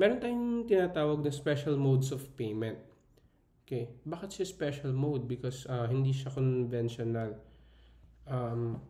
Meron tayong tinatawag na special modes of payment. Okay, bakit siya special mode? Because hindi siya conventional. Um,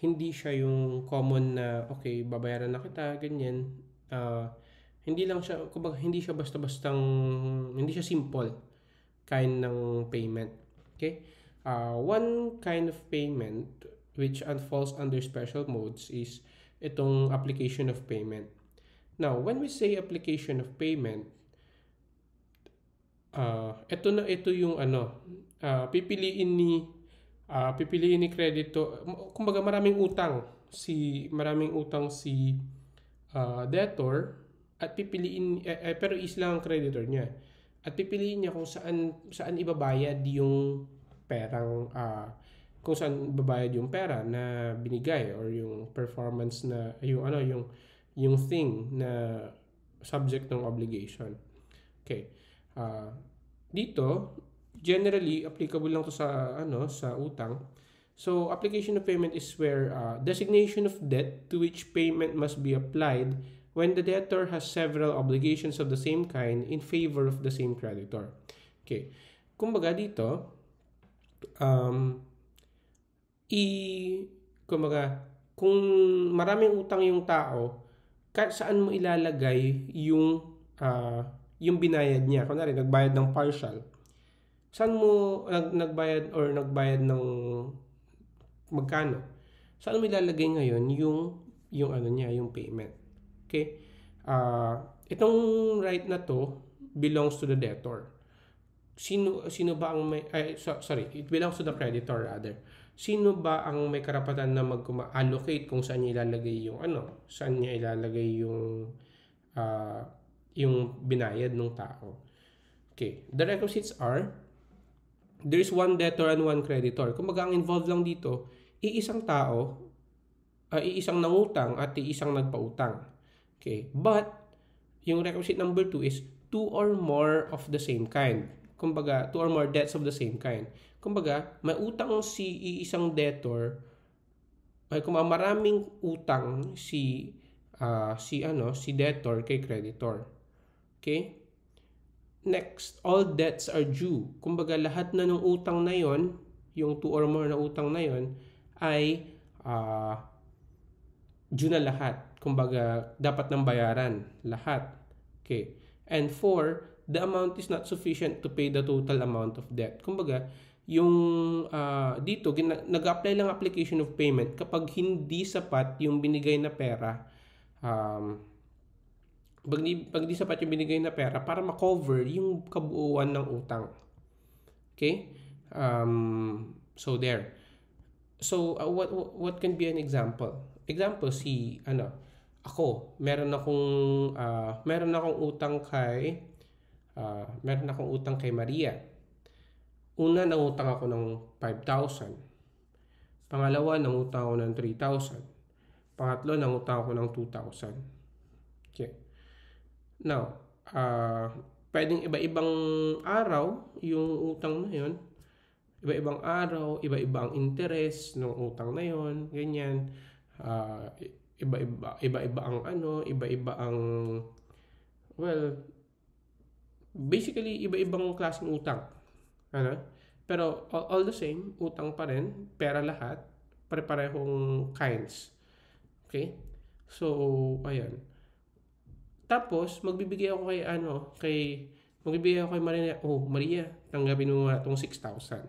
Hindi siya yung common na, okay, babayaran na kita, ganyan. Uh, Hindi lang siya, kumbaga, hindi siya basta-bastang, hindi siya simple kind ng payment. Okay? One kind of payment which falls under special modes is itong application of payment. Now, when we say application of payment, ito yung ano, pipiliin ni credito, kumbaga maraming utang si debtor at pipiliin pero is lang ang creditor niya. At pipiliin niya kung saan ibabayad yung perang kung saan ibabayad yung pera na binigay or yung performance na yung thing na subject ng obligation. Okay. Dito generally applicable lang to sa utang. So application of payment is where designation of debt to which payment must be applied when the debtor has several obligations of the same kind in favor of the same creditor. Okay. Kumbaga dito kumbaga kung maraming utang yung tao, saan mo ilalagay yung binayad niya? Kunwari nagbayad ng partial. Saan mo nagbayad ng magkano? Saan mo ilalagay ngayon yung ano niya, yung payment? Okay? Itong right na to belongs to the debtor. Sino ba ang may it belongs to the creditor rather. Sino ba ang may karapatan na allocate kung saan niya ilalagay saan niya ilalagay yung binayad ng tao? Okay, the requisites are there is one debtor and one creditor. Kumbaga ang involved lang dito, iisang tao, iisang nangutang at iisang nagpautang. Okay, but yung requisite number 2 is two or more of the same kind. Kumbaga, two or more debts of the same kind. Kumbaga, may utang si isang debtor, kung maraming utang si debtor kay creditor. Okay? Next, all debts are due. Kumbaga, lahat na ng utang na yon, yung two or more na utang na yon, ay due na lahat. Kumbaga, dapat nang bayaran. Lahat. Okay. And 4, the amount is not sufficient to pay the total amount of debt. Kumbaga, yung dito, nag-apply lang application of payment kapag hindi sapat yung binigay na pera. Pag di sapat yung binigay na pera para ma-cover yung kabuuan ng utang. Okay? So there. So what can be an example? Example ako, meron akong utang kay Maria. Una, nangutang ako ng 5,000. Pangalawa, nangutang ako ng 3,000. Pangatlo, nangutang ako ng 2,000. Okay. Now, pwedeng iba-ibang araw yung utang na yun. Iba-ibang araw, iba-iba ang interest ng utang na yun. Ganyan. Iba-iba ang basically iba-ibang klaseng utang. Pero all the same, utang pa rin, pera lahat, pare-parehong kinds. Okay? So, ayan. Tapos magbibigay ako kay Maria, Maria, tanggapin mo nga itong 6,000.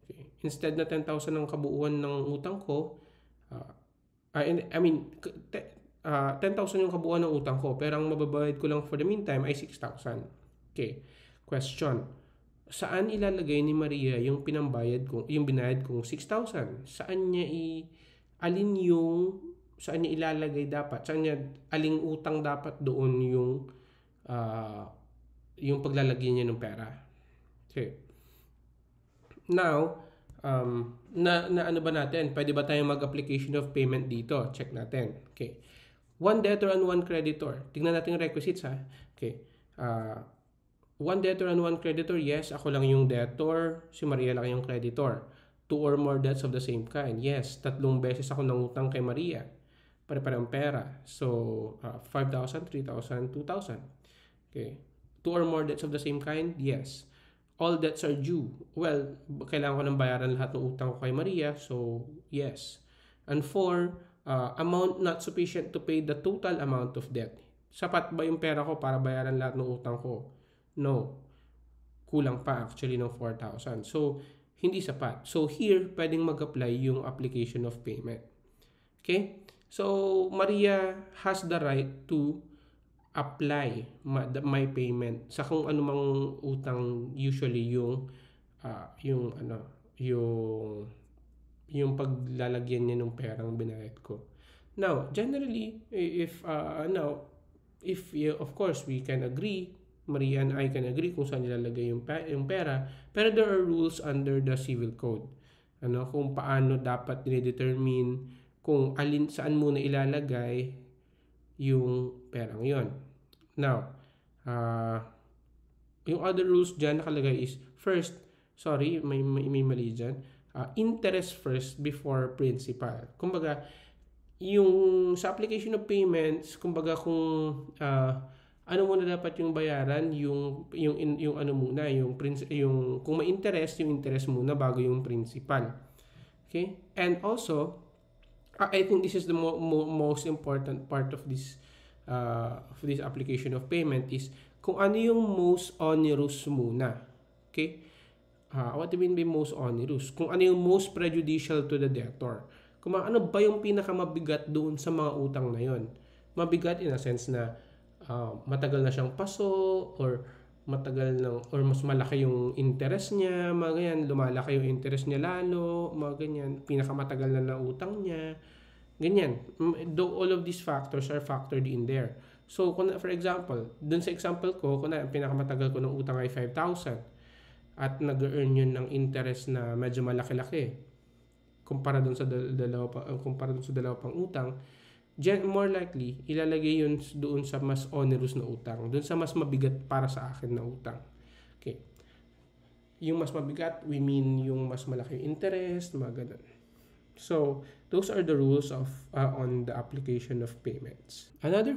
Okay. Instead na 10,000 ang kabuuan ng utang ko, 10,000 yung kabuuan ng utang ko, pero ang mababayad ko lang for the meantime ay 6,000. Okay. Question. Saan ilalagay ni Maria yung binayad kong 6,000? Saan niya ilalagay dapat? Aling utang dapat doon yung paglalagay niya ng pera? Okay. Now, na ano ba natin? Pwede ba tayong mag-application of payment dito? Check natin. Okay. One debtor and one creditor. Tingnan natin yung requisites ha. Okay. One debtor and one creditor. Yes, ako lang yung debtor. Si Maria lang yung creditor. Two or more debts of the same kind. Yes, 3 beses ako nangutang kay Maria. Pare-parehong pera. So, 5,000, 3,000, 2,000. Okay. Two or more debts of the same kind? Yes. All debts are due. Well, kailangan ko nang bayaran lahat ng utang ko kay Maria, so yes. And four, amount not sufficient to pay the total amount of debt. Sapat ba yung pera ko para bayaran lahat ng utang ko? No. Kulang pa actually ng 4,000. So, hindi sapat. So, here, pwedeng mag-apply yung application of payment. Okay? So, Maria has the right to apply my payment sa kung anumang utang, usually yung yung paglalagyan niya ng perang binayad ko. Now, generally, if of course we can agree, Maria and I can agree kung saan nilalagay yung pera, pero there are rules under the civil code. Kung paano dapat i-determine kung saan muna ilalagay yung perang yon. Now, yung other rules dyan nakalagay is first, may mali dyan, interest first before principal. Kumbaga, yung sa application of payments, kumbaga kung ano muna dapat yung bayaran, yung ano muna, yung kung may interest, yung interest muna bago yung principal. Okay? And also, I think this is the most important part of this application of payment is kung ano yung most onerous muna. Okay? What do you mean by most onerous? Kung ano yung most prejudicial to the debtor. Kung ano ba yung pinakamabigat doon sa mga utang na yon. Mabigat in a sense na matagal na siyang paso or mas malaki yung interest niya, mga ganyan, lumalaki yung interest niya lalo, mga ganyan, pinakamatagal na utang niya, ganyan. All of these factors are factored in there. So, for example, dun sa example ko, kung pinakamatagal ko ng utang ay 5,000 at nag-earn yun ng interest na medyo malaki-laki kumpara dun sa dalawa pang utang, more likely, ilalagay yun doon sa mas onerous na utang. Doon sa mas mabigat para sa akin na utang. Okay. Yung mas mabigat, we mean yung mas malaki yung interest, mga ganun. So, those are the rules of on the application of payments. Another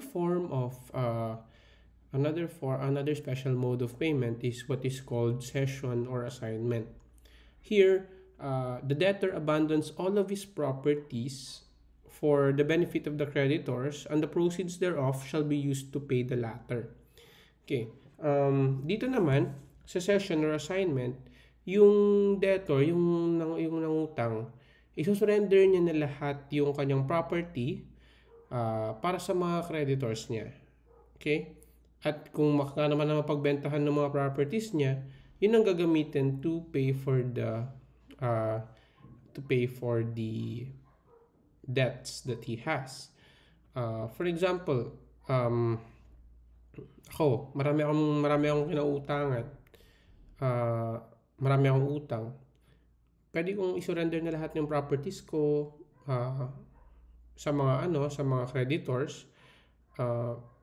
special mode of payment is what is called cession or assignment. Here, the debtor abandons all of his properties for the benefit of the creditors, and the proceeds thereof shall be used to pay the latter. Okay. Dito naman, sa cession or assignment, yung debtor, yung nangutang, isusurrender niya na lahat yung kanyang property para sa mga creditors niya. Okay? At kung makaka naman na mapagbentahan ng mga properties niya, yun ang gagamitin to pay for the debts that he has. For example, ako, marami akong kinautangan. Marami akong utang. Pwede kong i-surrender na lahat ng properties ko sa mga creditors.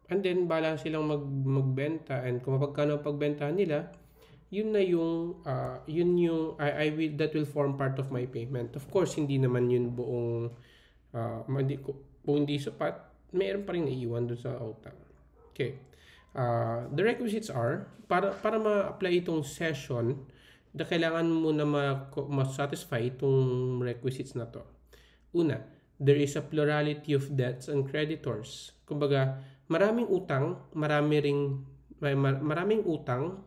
And then bala silang magbenta, and kung mapagkano pagbentahan nila, that will form part of my payment. Of course, hindi naman yun buong kung hindi sapat, mayroon pa rin naiiwan doon sa utang. Okay. The requisites are, para ma-apply itong session, kailangan mo na ma-satisfy itong requisites na to. Una, there is a plurality of debts and creditors. Kumbaga, maraming utang, marami akong utang,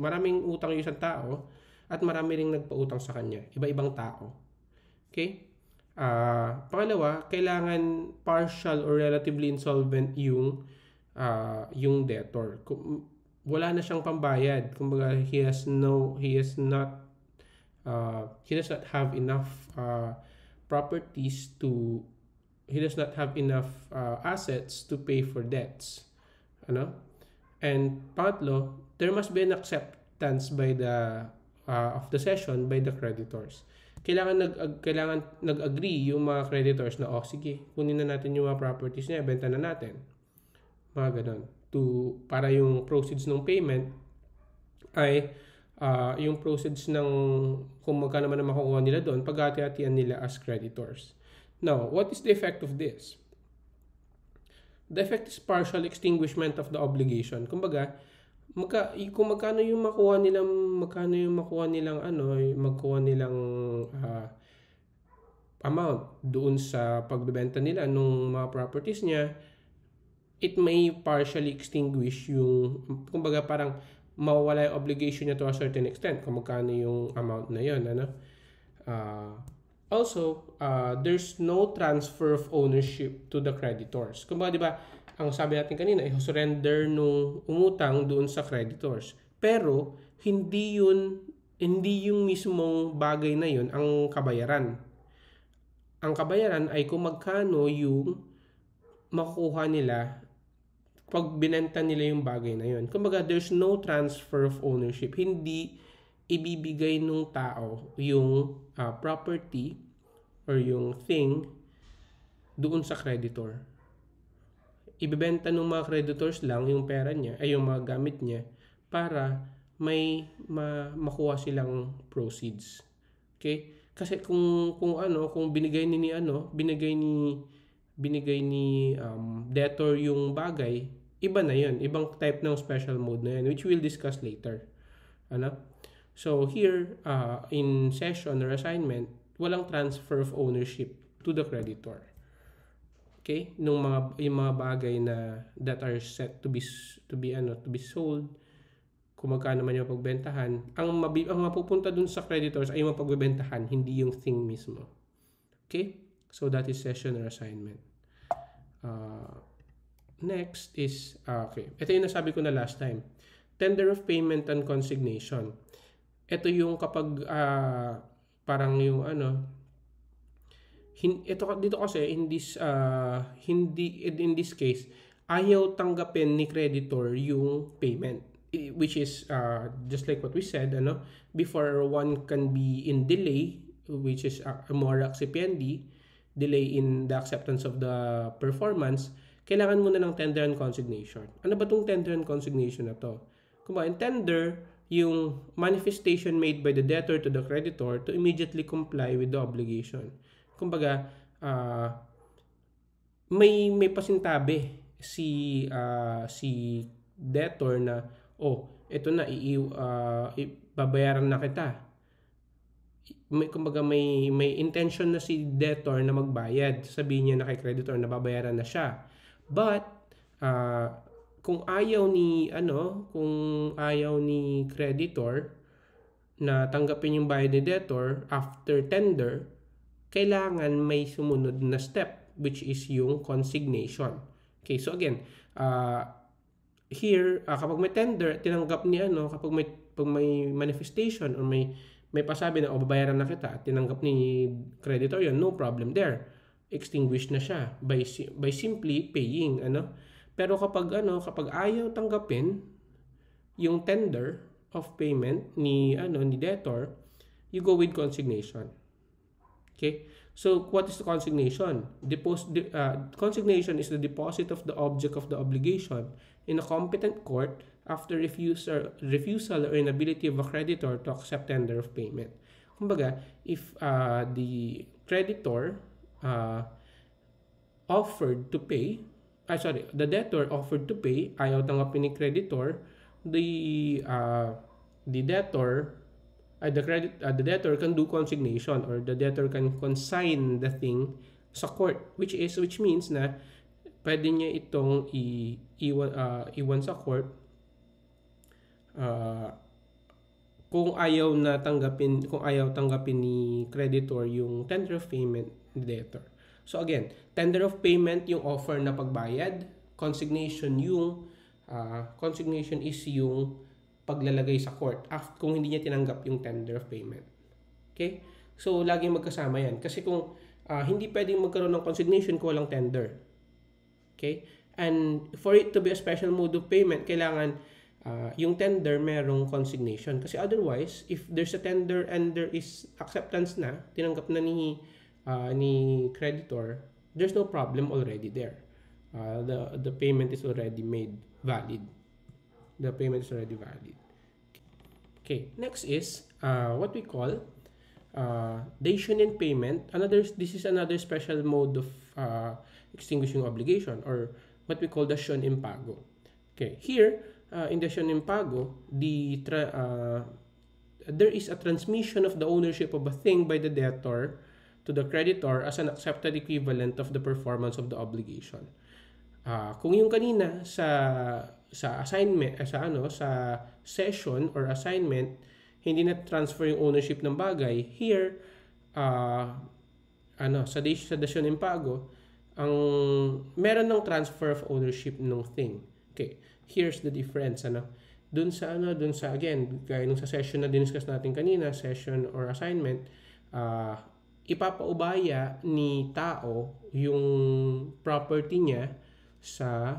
maraming utang yung isang tao, at marami ring nagpautang sa kanya, iba-ibang tao. Okay? Pangalawa, kailangan partial or relatively insolvent yung debtor. Wala na siyang pambayad. Kumbaga, he does not have enough assets to pay for debts. And pangatlo, there must be an acceptance by of the session by the creditors. Kailangan nag-agree yung mga creditors na sige, kunin na natin yung mga properties niya, benta na natin. Mga ganun. Para yung proceeds ng payment ay yung proceeds ng kung magkano man ang makukuha nila doon, paghati-hatian nila as creditors. Now, what is the effect of this? The effect is partial extinguishment of the obligation. Kumbaga, kung magkano yung makuha nilang ah, amount doon sa pagbebenta nila nung mga properties niya, it may partially extinguish yung, kumbaga parang mawawala yung obligation niya to a certain extent kung magkano yung amount na yun, ano. Uh, there's no transfer of ownership to the creditors. Kumbaga, di ba, ang sabi natin kanina, i-surrender nung umutang doon sa creditors. Pero, hindi yung mismong bagay na yun ang kabayaran. Ang kabayaran ay kung magkano yung makukuha nila pag binenta nila yung bagay na yun. Kumbaga, there's no transfer of ownership. Hindi ibibigay nung tao yung property or yung thing doon sa creditor. Ibebenta ng mga creditors lang yung pera niya, ay yung mga gamit niya para may makuha silang proceeds. Okay? Kasi kung binigay ni debtor yung bagay, iba na yun. Ibang type ng special mode na yun, which we'll discuss later. Ano? So here, in cession or assignment, walang transfer of ownership to the creditor. Okay? Yung mga bagay na that are set to be sold, kung magkano man yung pagbentahan, ang mapupunta dun sa creditors ay yung pagbebentahan, hindi yung thing mismo. Okay? So that is cession or assignment. Next is, okay, ito yung nasabi ko na last time. Tender of payment and consignation. Ito yung kapag parang yung dito kasi in this case, ayaw tanggapin ni creditor yung payment, which is just like what we said, before one can be in delay, which is more accipienti, delay in the acceptance of the performance, kailangan muna ng tender and consignation. Ano ba tong tender and consignation na to? Kung in tender, yung manifestation made by the debtor to the creditor to immediately comply with the obligation. Kumbaga, may pasintabi si debtor na, ito na, babayaran na kita. May intention na si debtor na magbayad. Sabihin niya na kay creditor na babayaran na siya. But kung ayaw ni creditor na tanggapin yung bayad ni debtor after tender, kailangan may sumunod na step, which is yung consignation. Okay, so again, here kapag may tender, tinanggap ni kapag may manifestation or may pasabi na babayaran na kita at tinanggap ni creditor yun, no problem there. Extinguished na siya by simply paying, Pero kapag ayaw tanggapin yung tender of payment ni debtor, you go with consignation. Okay? So what is the consignation? Consignation is the deposit of the object of the obligation in a competent court after refusal or inability of a creditor to accept tender of payment. Kumbaga, if the creditor the debtor offered to pay, ayaw tanggapin ni creditor, the debtor can do consignation, or the debtor can consign the thing sa court, which means na pwede niya itong iwan sa court kung ayaw tanggapin ni creditor yung tender of payment ni debtor. So again, tender of payment yung offer na pagbayad, consignation is yung paglalagay sa court kung hindi niya tinanggap yung tender of payment. Okay? So laging magkasama yan kasi kung hindi pwedeng magkaroon ng consignation kung walang tender. Okay? And for it to be a special mode of payment, kailangan yung tender merong consignation. Kasi otherwise, if there's a tender and there is acceptance na, tinanggap na ni creditor, there's no problem already there. The payment is already made valid. The payment is already valid. Okay, next is what we call dation in payment. This is another special mode of extinguishing obligation, or what we call dasyong Empargo. Okay, here in dasyong Empargo, there is a transmission of the ownership of a thing by the debtor to the creditor as an accepted equivalent of the performance of the obligation. Kung yung kanina sa assignment sa session or assignment hindi na transfer yung ownership ng bagay, here sa dasyong Empargo ang meron ng transfer of ownership ng thing. Okay, here's the difference dun sa again gaya nung sa session na diniscuss natin kanina, session or assignment, ipapaubaya ni tao yung property niya sa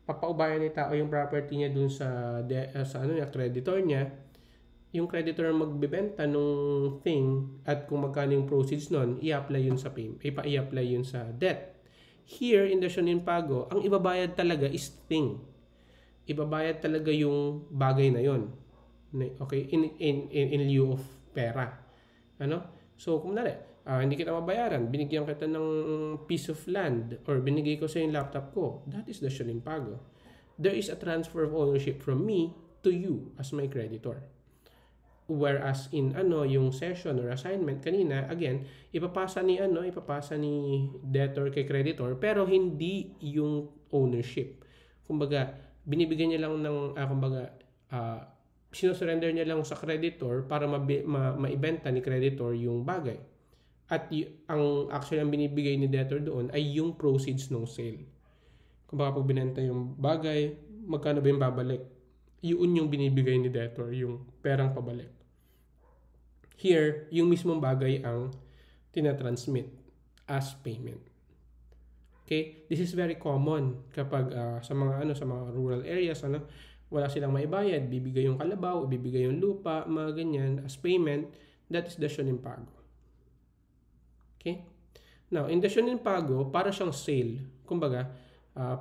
papaubaya ni tao yung property niya dun sa creditor niya. Yung creditor magbebenta nung thing at kung magkano yung proceeds nun, i-apply yun sa payment, i-apply yun sa debt. Here in dasyong Empargo, ang ibabayad talaga is thing. Ibabayad talaga yung bagay na yun. Okay, in lieu of pera. So kung hindi kita mabayaran, binigyan kita ng piece of land or binigay ko sa yung laptop ko, that is dasyong Empargo. There is a transfer of ownership from me to you as my creditor. Whereas in yung session or assignment kanina, again, ipapasa ni debtor kay creditor pero hindi yung ownership. Kumbaga, binibigyan niya lang ng sinosurrender niya lang sa creditor para maibenta ni creditor yung bagay. At ang binibigay ni debtor doon ay yung proceeds ng sale. Kumbaga pag binenta yung bagay, magkano ba yung babalik? Yun yung binibigay ni debtor, yung perang pabalik. Here, yung mismong bagay ang tinatransmit as payment. Okay? This is very common kapag sa mga rural areas, wala silang maibayad, bibigay yung kalabaw, bibigay yung lupa, mga ganyan as payment. That is dasyong Empargo. Okay? Now, in dasyong Empargo, para siyang sale. Kumbaga,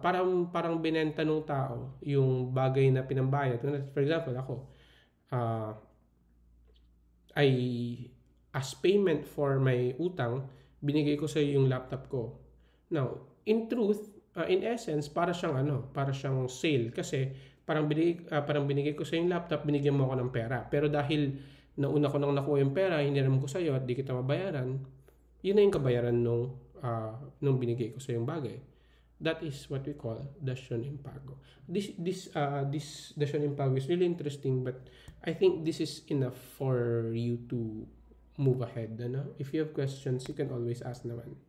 parang binenta ng tao yung bagay na pinambayad. For example, ako, as payment for my utang, binigay ko sa iyo yung laptop ko. Now, in truth, in essence, para siyang sale kasi parang binigay ko sa yung laptop, binigyan mo ako ng pera. Pero dahil nauna ko nang nakuha yung pera, hiniram ko sa iyo at di kita mabayaran, yun na yung kabayaran nung binigay ko sa yung bagay. That is what we call dasyong Empargo. This dasyong Empargo is really interesting, but I think this is enough for you to move ahead. If you have questions, you can always ask naman.